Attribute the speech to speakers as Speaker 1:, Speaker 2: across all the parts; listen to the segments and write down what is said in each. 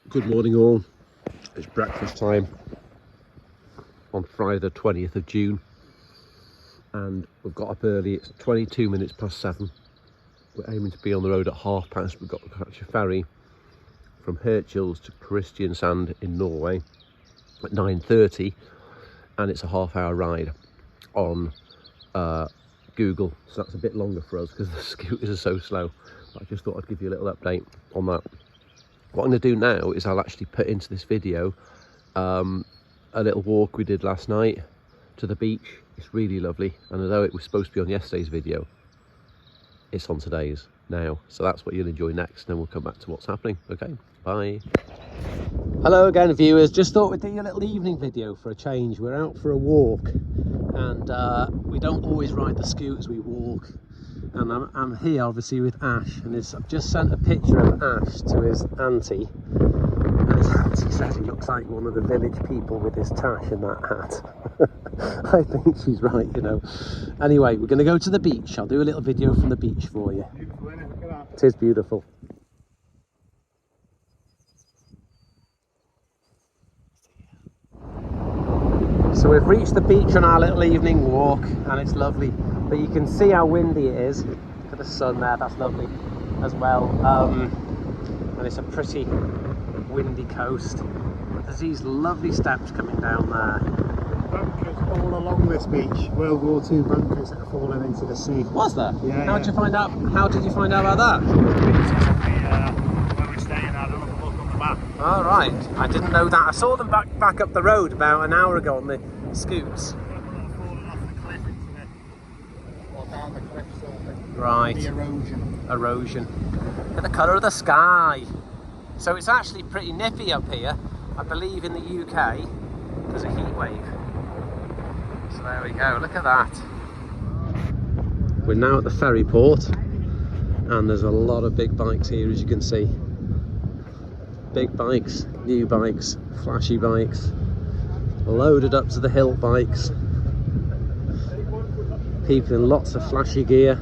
Speaker 1: Good morning all, it's breakfast time on Friday the 20th of June and we've got up early. It's 22 minutes past 7. We're aiming to be on the road at past. We've got to catch a ferry from Hirtshals to Kristiansand in Norway at 9:30 and it's a half-hour ride on Google, so that's a bit longer for us because the scooters are so slow. But I just thought I'd give you a little update on that. What I'm going to do now is I'll actually put into this video a little walk we did last night to the beach. It's really lovely, and although it was supposed to be on yesterday's video, it's on today's now. So that's what you'll enjoy next, and then we'll come back to what's happening. Okay, bye. Hello again viewers, just thought we'd do a little evening video for a change. We're out for a walk and we don't always ride the scooters, we walk. And I'm here obviously with Ash, and I've just sent a picture of Ash to his auntie, and his auntie says he looks like one of the village people with his tash and that hat. I think she's right, you know. Anyway, we're going to go to the beach. I'll do a little video from the beach for you. Beautiful, isn't it? Look at that. It is beautiful. So we've reached the beach on our little evening walk and it's lovely, but you can see how windy it is. Look at the sun there, that's lovely as well. And it's a pretty windy coast. There's these lovely steps coming down there.
Speaker 2: Bunkers all along this beach, World War II bunkers that have fallen into the sea.
Speaker 1: Was there?
Speaker 2: Yeah.
Speaker 1: How did you find out about that?
Speaker 2: Where we're staying, I had a look on the map.
Speaker 1: All right, I didn't know that. I saw them back up the road about an hour ago on the scoots.
Speaker 2: Falling off the cliff into the, or down the cliff sort of thing.
Speaker 1: Right.
Speaker 2: The erosion.
Speaker 1: Erosion. Look at the colour of the sky. So it's actually pretty nippy up here. I believe in the UK there's a heat wave. So there we go, look at that. We're now at the ferry port and there's a lot of big bikes here, as you can see. Big bikes, new bikes, flashy bikes, loaded up to the hilt bikes. People in lots of flashy gear,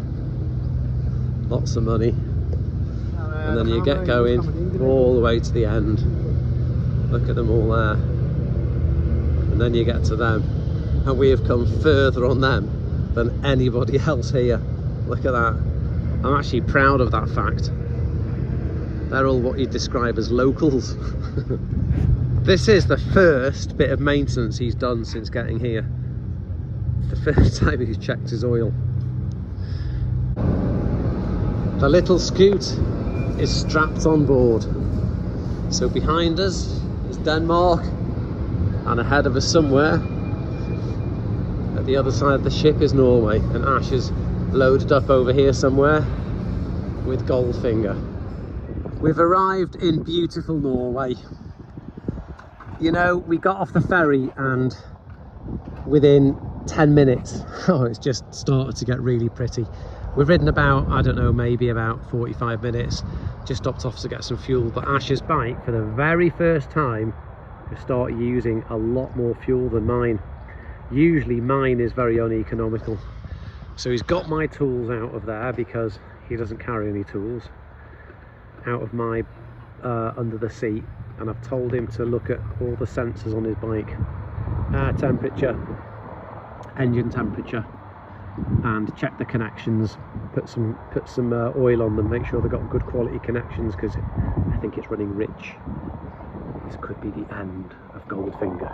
Speaker 1: lots of money. And then you get going all the way to the end. Look at them all there. And then you get to them. And we have come further on them than anybody else here. Look at that. I'm actually proud of that fact. They're all what you'd describe as locals. This is the first bit of maintenance he's done since getting here. The first time he's checked his oil. The little scoot is strapped on board. So behind us is Denmark, and ahead of us somewhere at the other side of the ship is Norway, and Ash is loaded up over here somewhere with Goldfinger. We've arrived in beautiful Norway. You know, we got off the ferry and within 10 minutes, it's just started to get really pretty. We've ridden about, I don't know, maybe about 45 minutes, just stopped off to get some fuel, but Ash's bike, for the very first time, has started using a lot more fuel than mine. Usually mine is very uneconomical. So he's got my tools out of there because he doesn't carry any tools, out of my under the seat, and I've told him to look at all the sensors on his bike. Air temperature, engine temperature, and check the connections, put some oil on them, make sure they've got good quality connections, because I think it's running rich. This could be the end of Goldfinger.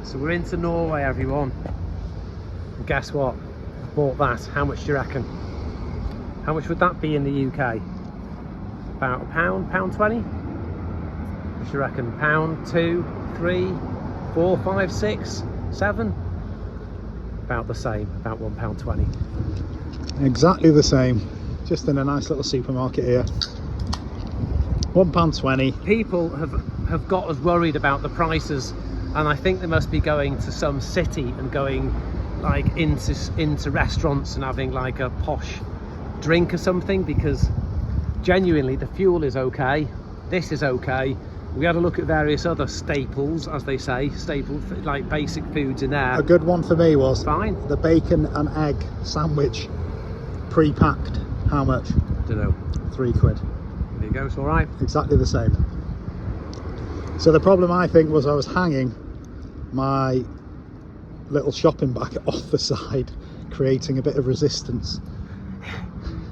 Speaker 1: So we're into Norway, everyone, and guess what? I bought that. How much do you reckon? How much would that be in the UK? About a pound, £1.20? What do you reckon? £1, 2, 3, 4, 5, 6, 7? About the same, about £1.20.
Speaker 2: Exactly the same, just in a nice little supermarket here. £1.20.
Speaker 1: People have got us worried about the prices, and I think they must be going to some city and going like into restaurants and having like a posh drink or something, because genuinely the fuel is okay, this is okay. We had a look at various other staples, as they say, like basic foods in there.
Speaker 2: A good one for me was
Speaker 1: fine.
Speaker 2: The bacon and egg sandwich, pre-packed. How much?
Speaker 1: I don't know.
Speaker 2: £3.
Speaker 1: There you go, it's all right.
Speaker 2: Exactly the same. So the problem I think was I was hanging my little shopping bag off the side, creating a bit of resistance.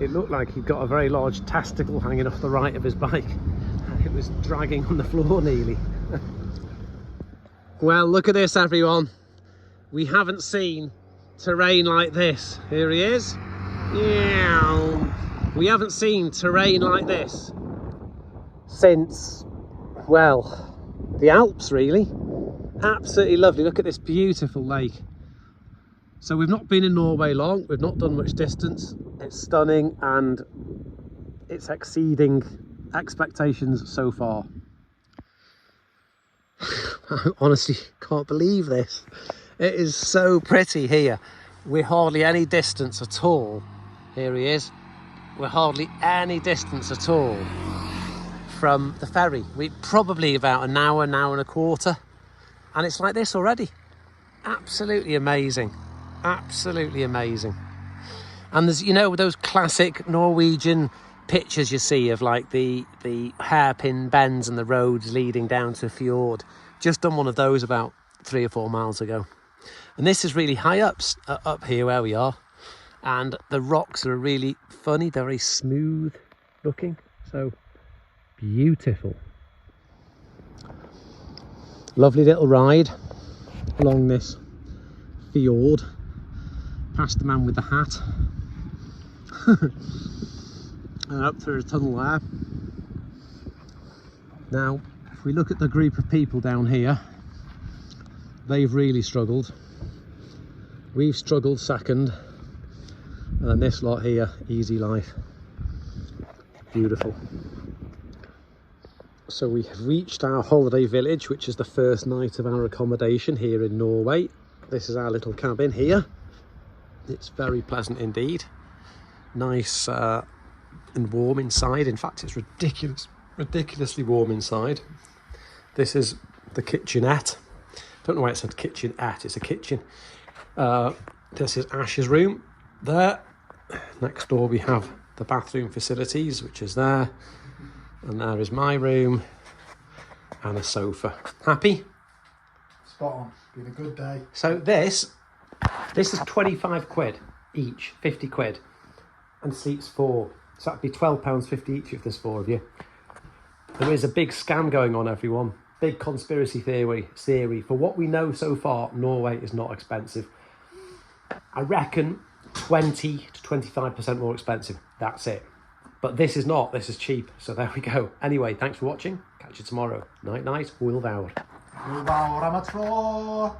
Speaker 1: It looked like he'd got a very large testicle hanging off the right of his bike. It was dragging on the floor nearly. Well, look at this, everyone. We haven't seen terrain like this. Here he is. Yeah. We haven't seen terrain like this since, well, the Alps, really. Absolutely lovely. Look at this beautiful lake. So we've not been in Norway long. We've not done much distance. It's stunning and it's exceeding expectations so far. I honestly can't believe this. It is so pretty here. We're hardly any distance at all. Here he is. We're hardly any distance at all from the ferry. We're probably about an hour and a quarter. And it's like this already. Absolutely amazing. Absolutely amazing. And there's, you know, those classic Norwegian pictures you see of like the hairpin bends and the roads leading down to a fjord. Just done one of those about 3 or 4 miles ago. And this is really high up here where we are. And the rocks are really funny. They're very smooth looking. So beautiful. Lovely little ride along this fjord. Past the man with the hat. And up through a tunnel there. Now, if we look at the group of people down here, they've really struggled. We've struggled second. And then this lot here, easy life. Beautiful. So we have reached our holiday village, which is the first night of our accommodation here in Norway. This is our little cabin here. It's very pleasant indeed. Nice and warm inside. In fact, it's ridiculously warm inside. This is the kitchenette. Don't know why it said kitchenette, it's a kitchen. This is Ash's room there. Next door we have the bathroom facilities, which is there. And there is my room and a sofa. Happy?
Speaker 2: Spot on. Been a good day.
Speaker 1: So this is 25 quid each, 50 quid. And sleeps 4. So that'd be £12.50 each if there's 4 of you. There is a big scam going on, everyone. Big conspiracy theory. For what we know so far, Norway is not expensive. I reckon 20 to 25% more expensive. That's it. But this is not. This is cheap. So there we go. Anyway, thanks for watching. Catch you tomorrow. Night, night. Will Vour.
Speaker 2: Will Vour, amateur.